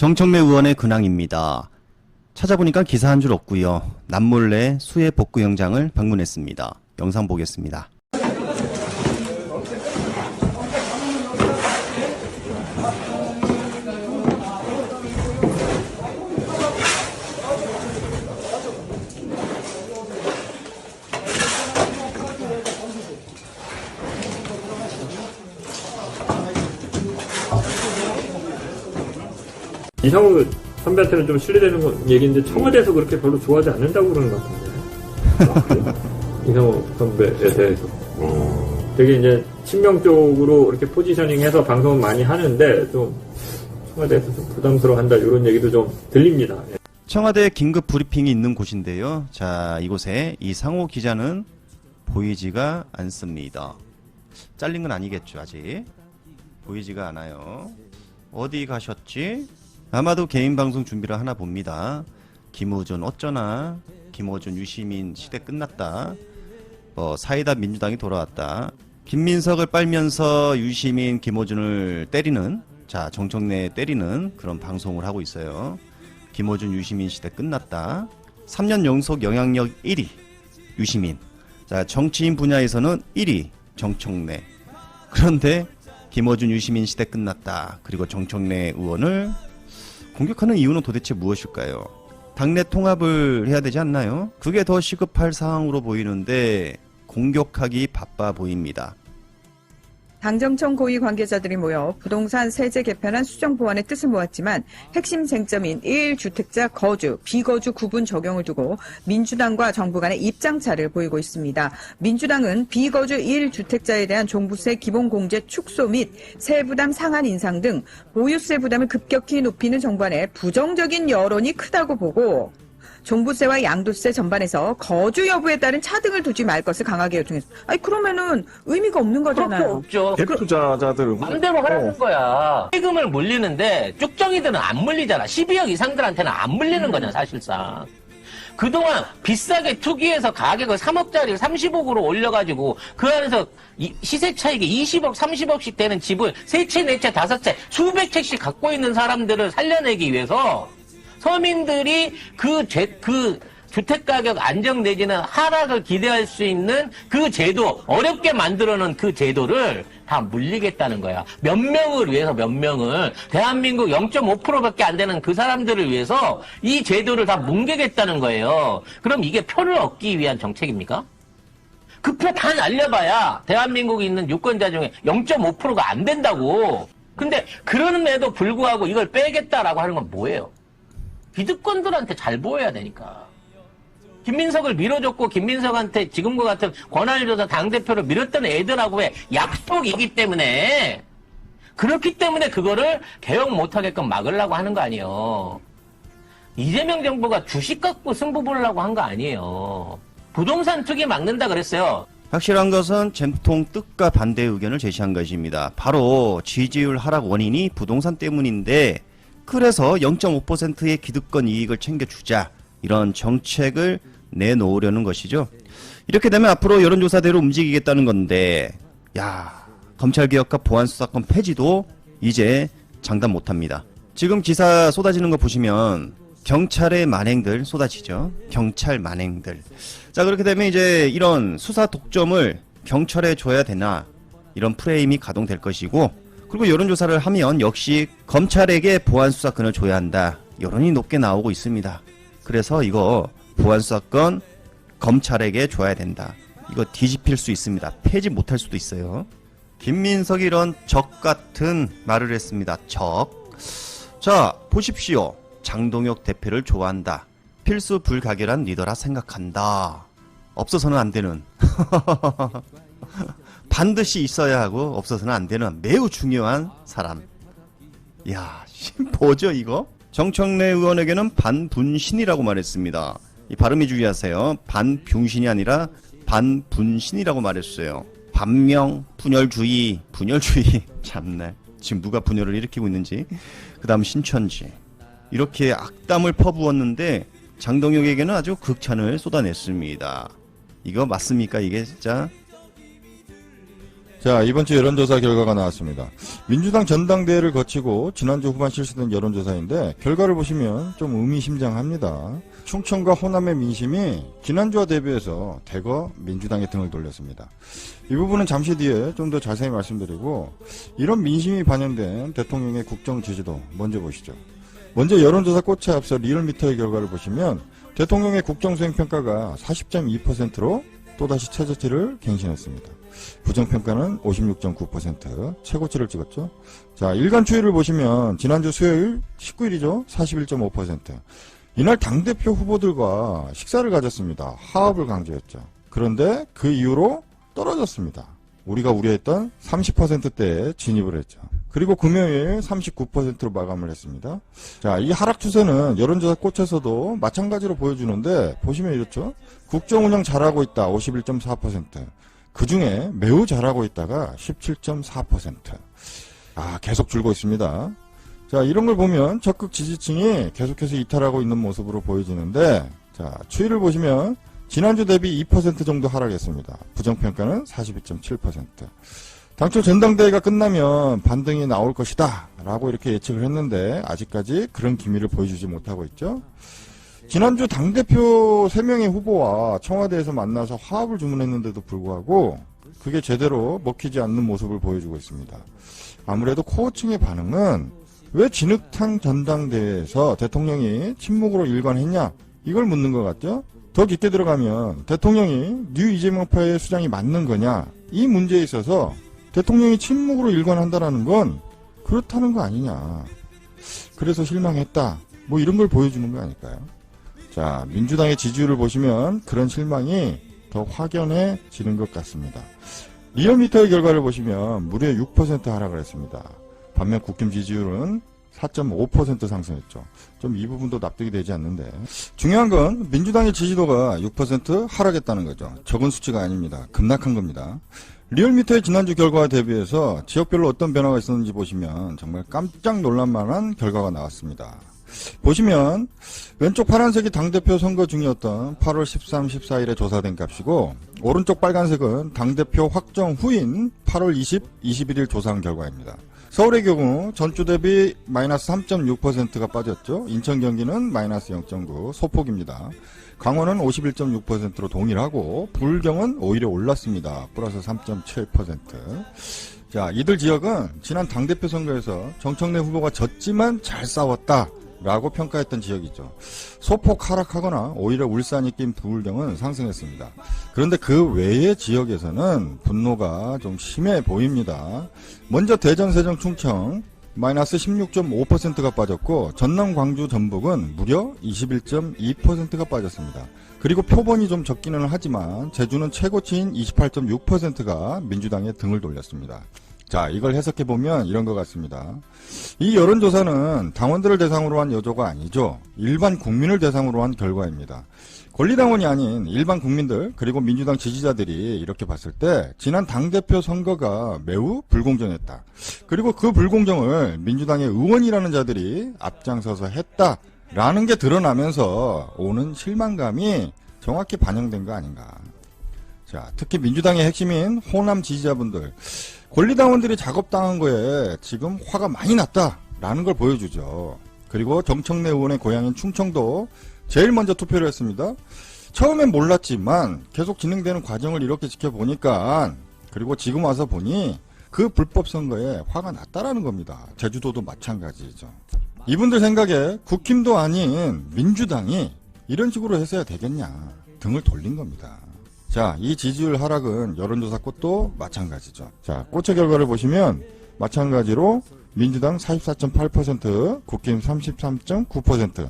정청래 의원의 근황입니다. 찾아보니까 기사 한 줄 없고요. 남몰래 수해 복구 현장을 방문했습니다. 영상 보겠습니다. 이상우 선배한테는 좀 신뢰되는 건 얘기인데 청와대에서 그렇게 별로 좋아하지 않는다고 그러는 것 같은데. 이상우 선배에 대해서. 되게 이제 친명적으로 이렇게 포지셔닝해서 방송을 많이 하는데 좀 청와대에서 좀 부담스러워한다 이런 얘기도 좀 들립니다. 청와대 긴급 브리핑이 있는 곳인데요. 자, 이곳에 이상호 기자는 보이지가 않습니다. 잘린 건 아니겠죠, 아직. 보이지가 않아요. 어디 가셨지? 아마도 개인 방송 준비를 하나 봅니다. 김어준 어쩌나, 김어준 유시민 시대 끝났다, 사이다 민주당이 돌아왔다, 김민석을 빨면서 유시민 김어준을 때리는, 자, 정청래 때리는 그런 방송을 하고 있어요. 김어준 유시민 시대 끝났다, 3년 연속 영향력 1위 유시민, 자, 정치인 분야에서는 1위 정청래. 그런데 김어준 유시민 시대 끝났다, 그리고 정청래 의원을 공격하는 이유는 도대체 무엇일까요? 당내 통합을 해야 되지 않나요? 그게 더 시급할 상황으로 보이는데 공격하기 바빠 보입니다. 당정청 고위 관계자들이 모여 부동산 세제 개편안 수정 보완의 뜻을 모았지만 핵심 쟁점인 1주택자 거주, 비거주 구분 적용을 두고 민주당과 정부 간의 입장차를 보이고 있습니다. 민주당은 비거주 1주택자에 대한 종부세 기본공제 축소 및 세부담 상한 인상 등 보유세 부담을 급격히 높이는 정부안에 부정적인 여론이 크다고 보고 종부세와 양도세 전반에서 거주 여부에 따른 차등을 두지 말 것을 강하게 요청했습니다. 아니 그러면은 의미가 없는 거잖아요. 없죠. 갭투자자들은 마음대로 하라는 거야. 세금을 물리는데 쭉정이들은 안 물리잖아. 12억 이상들한테는 안 물리는 거잖아, 사실상. 그동안 비싸게 투기해서 가격을 3억짜리 30억으로 올려가지고 그 안에서 시세 차익이 20억, 30억씩 되는 집을 세 채, 네 채, 다섯 채, 수백 채씩 갖고 있는 사람들을 살려내기 위해서 서민들이 그 주택가격 안정 내지는 하락을 기대할 수 있는 그 제도, 어렵게 만들어놓은 그 제도를 다 물리겠다는 거야. 몇 명을 위해서 몇 명을, 대한민국 0.5%밖에 안 되는 그 사람들을 위해서 이 제도를 다 뭉개겠다는 거예요. 그럼 이게 표를 얻기 위한 정책입니까? 그 표 다 날려봐야 대한민국에 있는 유권자 중에 0.5%가 안 된다고. 근데 그럼에도 불구하고 이걸 빼겠다라고 하는 건 뭐예요? 기득권들한테 잘 보여야 되니까. 김민석을 밀어줬고 김민석한테 지금과 같은 권한을 줘서 당대표를 밀었던 애들하고의 약속이기 때문에, 그렇기 때문에 그거를 개혁 못하게끔 막으려고 하는 거 아니에요. 이재명 정부가 주식 갖고 승부 보려고 한 거 아니에요. 부동산 투기 막는다 그랬어요. 확실한 것은 잼통 뜻과 반대의 의견을 제시한 것입니다. 바로 지지율 하락 원인이 부동산 때문인데, 그래서 0.5%의 기득권 이익을 챙겨주자, 이런 정책을 내놓으려는 것이죠. 이렇게 되면 앞으로 여론조사대로 움직이겠다는 건데, 야, 검찰개혁과 보안수사권 폐지도 이제 장담 못합니다. 지금 기사 쏟아지는 거 보시면 경찰의 만행들 쏟아지죠. 경찰 만행들. 자, 그렇게 되면 이제 이런 수사 독점을 경찰에 줘야 되나, 이런 프레임이 가동될 것이고, 그리고 여론조사를 하면 역시 검찰에게 보안수사권을 줘야 한다, 여론이 높게 나오고 있습니다. 그래서 이거 보안수사권 검찰에게 줘야 된다, 이거 뒤집힐 수 있습니다. 폐지 못할 수도 있어요. 김민석이 이런 적 같은 말을 했습니다. 적. 자, 보십시오. 장동혁 대표를 좋아한다. 필수 불가결한 리더라 생각한다. 없어서는 안 되는 반드시 있어야 하고 없어서는 안 되는 매우 중요한 사람. 이야, 뭐죠 이거? 정청래 의원에게는 반분신이라고 말했습니다. 이 발음이 주의하세요. 반병신이 아니라 반분신이라고 말했어요. 반명, 분열주의, 참네. 지금 누가 분열을 일으키고 있는지. 그 다음 신천지. 이렇게 악담을 퍼부었는데 장동혁에게는 아주 극찬을 쏟아냈습니다. 이거 맞습니까 이게 진짜? 자, 이번 주 여론조사 결과가 나왔습니다. 민주당 전당대회를 거치고 지난주 후반 실시된 여론조사인데 결과를 보시면 좀 의미심장합니다. 충청과 호남의 민심이 지난주와 대비해서 대거 민주당의 등을 돌렸습니다. 이 부분은 잠시 뒤에 좀 더 자세히 말씀드리고, 이런 민심이 반영된 대통령의 국정 지지도 먼저 보시죠. 먼저 여론조사 꽃에 앞서 리얼미터의 결과를 보시면 대통령의 국정수행평가가 40.2%로 또다시 최저치를 갱신했습니다. 부정평가는 56.9%, 최고치를 찍었죠. 자, 일간 추이를 보시면 지난주 수요일 19일이죠. 41.5%. 이날 당대표 후보들과 식사를 가졌습니다. 화합을 강조했죠. 그런데 그 이후로 떨어졌습니다. 우리가 우려했던 30%대에 진입을 했죠. 그리고 금요일 39%로 마감을 했습니다. 자, 이 하락 추세는 여론조사 꽃에서도 마찬가지로 보여주는데 보시면 이렇죠. 국정운영 잘하고 있다 51.4%, 그 중에 매우 잘하고 있다가 17.4%. 계속 줄고 있습니다. 자, 이런 걸 보면 적극 지지층이 계속해서 이탈하고 있는 모습으로 보여지는데, 자, 추이를 보시면 지난주 대비 2% 정도 하락했습니다. 부정평가는 42.7%. 당초 전당대회가 끝나면 반등이 나올 것이다 라고 이렇게 예측을 했는데 아직까지 그런 기미를 보여주지 못하고 있죠. 지난주 당대표 3명의 후보와 청와대에서 만나서 화합을 주문했는데도 불구하고 그게 제대로 먹히지 않는 모습을 보여주고 있습니다. 아무래도 코어층의 반응은 왜 진흙탕 전당대회에서 대통령이 침묵으로 일관했냐, 이걸 묻는 것 같죠. 더 깊게 들어가면 대통령이 뉴 이재명파의 수장이 맞는 거냐, 이 문제에 있어서 대통령이 침묵으로 일관한다라는 건 그렇다는 거 아니냐, 그래서 실망했다, 뭐 이런 걸 보여주는 거 아닐까요? 자, 민주당의 지지율을 보시면 그런 실망이 더 확연해지는 것 같습니다. 리얼미터의 결과를 보시면 무려 6% 하락을 했습니다. 반면 국힘 지지율은 4.5% 상승했죠. 좀 이 부분도 납득이 되지 않는데, 중요한 건 민주당의 지지도가 6% 하락했다는 거죠. 적은 수치가 아닙니다. 급락한 겁니다. 리얼미터의 지난주 결과와 대비해서 지역별로 어떤 변화가 있었는지 보시면 정말 깜짝 놀랄만한 결과가 나왔습니다. 보시면 왼쪽 파란색이 당대표 선거 중이었던 8월 13, 14일에 조사된 값이고, 오른쪽 빨간색은 당대표 확정 후인 8월 20, 21일 조사한 결과입니다. 서울의 경우 전주 대비 마이너스 3.6%가 빠졌죠. 인천, 경기는 마이너스 0.9, 소폭입니다. 강원은 51.6%로 동일하고 불경은 오히려 올랐습니다. 플러스 3.7%. 자, 이들 지역은 지난 당대표 선거에서 정청래 후보가 졌지만 잘 싸웠다 라고 평가했던 지역이죠. 소폭 하락하거나 오히려 울산이 낀 부울경은 상승했습니다. 그런데 그 외의 지역에서는 분노가 좀 심해 보입니다. 먼저 대전, 세종, 충청 마이너스 16.5%가 빠졌고, 전남, 광주, 전북은 무려 21.2%가 빠졌습니다. 그리고 표본이 좀 적기는 하지만 제주는 최고치인 28.6%가 민주당의 등을 돌렸습니다. 자, 이걸 해석해보면 이런 것 같습니다. 이 여론조사는 당원들을 대상으로 한 여조가 아니죠. 일반 국민을 대상으로 한 결과입니다. 권리당원이 아닌 일반 국민들, 그리고 민주당 지지자들이 이렇게 봤을 때 지난 당대표 선거가 매우 불공정했다. 그리고 그 불공정을 민주당의 의원이라는 자들이 앞장서서 했다라는 게 드러나면서 오는 실망감이 정확히 반영된 거 아닌가. 자, 특히 민주당의 핵심인 호남 지지자분들, 권리당원들이 작업당한 거에 지금 화가 많이 났다라는 걸 보여주죠. 그리고 정청래 의원의 고향인 충청도 제일 먼저 투표를 했습니다. 처음엔 몰랐지만 계속 진행되는 과정을 이렇게 지켜보니까, 그리고 지금 와서 보니 그 불법 선거에 화가 났다라는 겁니다. 제주도도 마찬가지죠. 이분들 생각에 국힘도 아닌 민주당이 이런 식으로 했어야 되겠냐, 등을 돌린 겁니다. 자, 이 지지율 하락은 여론조사 꽃도 마찬가지죠. 자, 꽃의 결과를 보시면 마찬가지로 민주당 44.8%, 국힘 33.9%.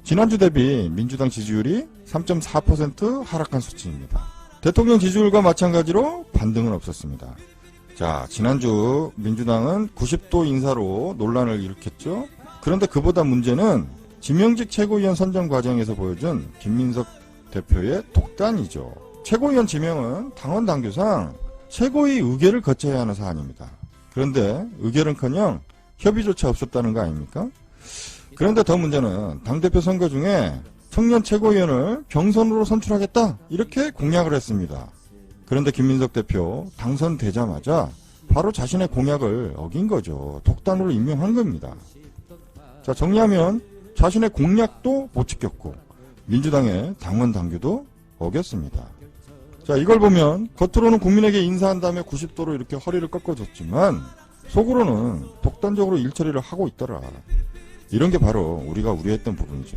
지난주 대비 민주당 지지율이 3.4% 하락한 수치입니다. 대통령 지지율과 마찬가지로 반등은 없었습니다. 자, 지난주 민주당은 90도 인사로 논란을 일으켰죠. 그런데 그보다 문제는 지명직 최고위원 선정 과정에서 보여준 김민석 대표의 독단이죠. 최고위원 지명은 당원 당규상 최고위 의결을 거쳐야 하는 사안입니다. 그런데 의결은커녕 협의조차 없었다는 거 아닙니까? 그런데 더 문제는 당대표 선거 중에 청년 최고위원을 경선으로 선출하겠다, 이렇게 공약을 했습니다. 그런데 김민석 대표 당선되자마자 바로 자신의 공약을 어긴 거죠. 독단으로 임명한 겁니다. 자, 정리하면 자신의 공약도 못 지켰고 민주당의 당원 당규도 어겼습니다. 자, 이걸 보면 겉으로는 국민에게 인사한 다음에 90도로 이렇게 허리를 꺾어줬지만 속으로는 독단적으로 일처리를 하고 있더라. 이런 게 바로 우리가 우려했던 부분이죠.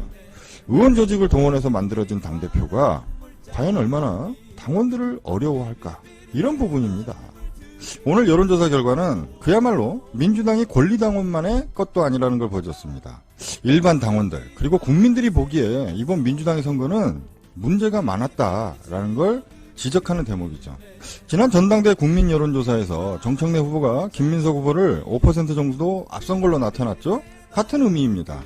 의원 조직을 동원해서 만들어진 당대표가 과연 얼마나 당원들을 어려워할까? 이런 부분입니다. 오늘 여론조사 결과는 그야말로 민주당이 권리당원만의 것도 아니라는 걸 보여줬습니다. 일반 당원들 그리고 국민들이 보기에 이번 민주당의 선거는 문제가 많았다라는 걸 지적하는 대목이죠. 지난 전당대 국민 여론조사에서 정청래 후보가 김민석 후보를 5% 정도 앞선 걸로 나타났죠. 같은 의미입니다.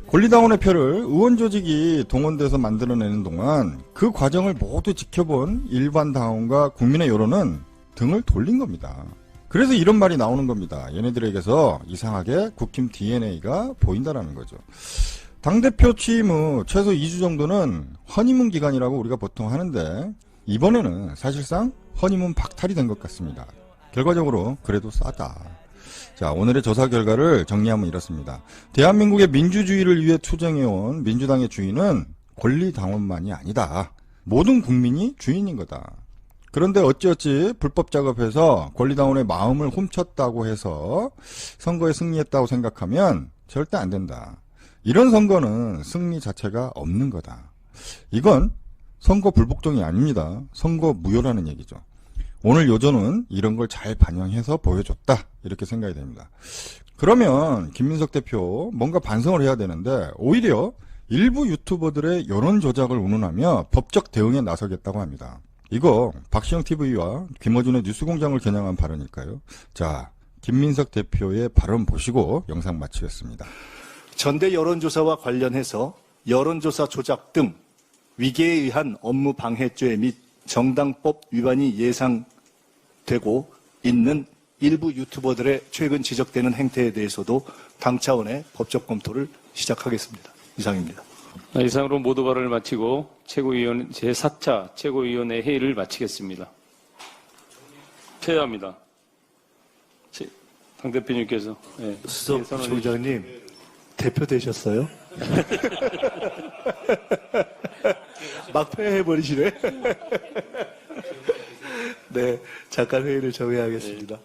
권리당원의 표를 의원 조직이 동원돼서 만들어내는 동안 그 과정을 모두 지켜본 일반 당원과 국민의 여론은 등을 돌린 겁니다. 그래서 이런 말이 나오는 겁니다. 얘네들에게서 이상하게 국힘 DNA가 보인다라는 거죠. 당대표 취임 후 최소 2주 정도는 허니문 기간이라고 우리가 보통 하는데 이번에는 사실상 허니문 박탈이 된 것 같습니다. 결과적으로 그래도 싸다. 자, 오늘의 조사 결과를 정리하면 이렇습니다. 대한민국의 민주주의를 위해 투쟁해온 민주당의 주인은 권리당원만이 아니다. 모든 국민이 주인인 거다. 그런데 어찌어찌 불법 작업해서 권리당원의 마음을 훔쳤다고 해서 선거에 승리했다고 생각하면 절대 안 된다. 이런 선거는 승리 자체가 없는 거다. 이건 선거 불복종이 아닙니다. 선거 무효라는 얘기죠. 오늘 요조는 이런 걸 잘 반영해서 보여줬다. 이렇게 생각이 됩니다. 그러면 김민석 대표 뭔가 반성을 해야 되는데 오히려 일부 유튜버들의 여론 조작을 운운하며 법적 대응에 나서겠다고 합니다. 이거 박시영 TV와 김어준의 뉴스공장을 겨냥한 발언일까요? 자, 김민석 대표의 발언 보시고 영상 마치겠습니다. 전대 여론조사와 관련해서 여론조사 조작 등 위계에 의한 업무 방해죄 및 정당법 위반이 예상되고 있는 일부 유튜버들의 최근 지적되는 행태에 대해서도 당 차원의 법적 검토를 시작하겠습니다. 이상입니다. 이상으로 모두 발언을 마치고 최고위원 제4차 최고위원회 회의를 마치겠습니다. 폐회합니다. 당대표님께서. 네, 수석 부총장님, 대표 되셨어요? 막 폐회해버리시네. 네, 잠깐 회의를 정회하겠습니다.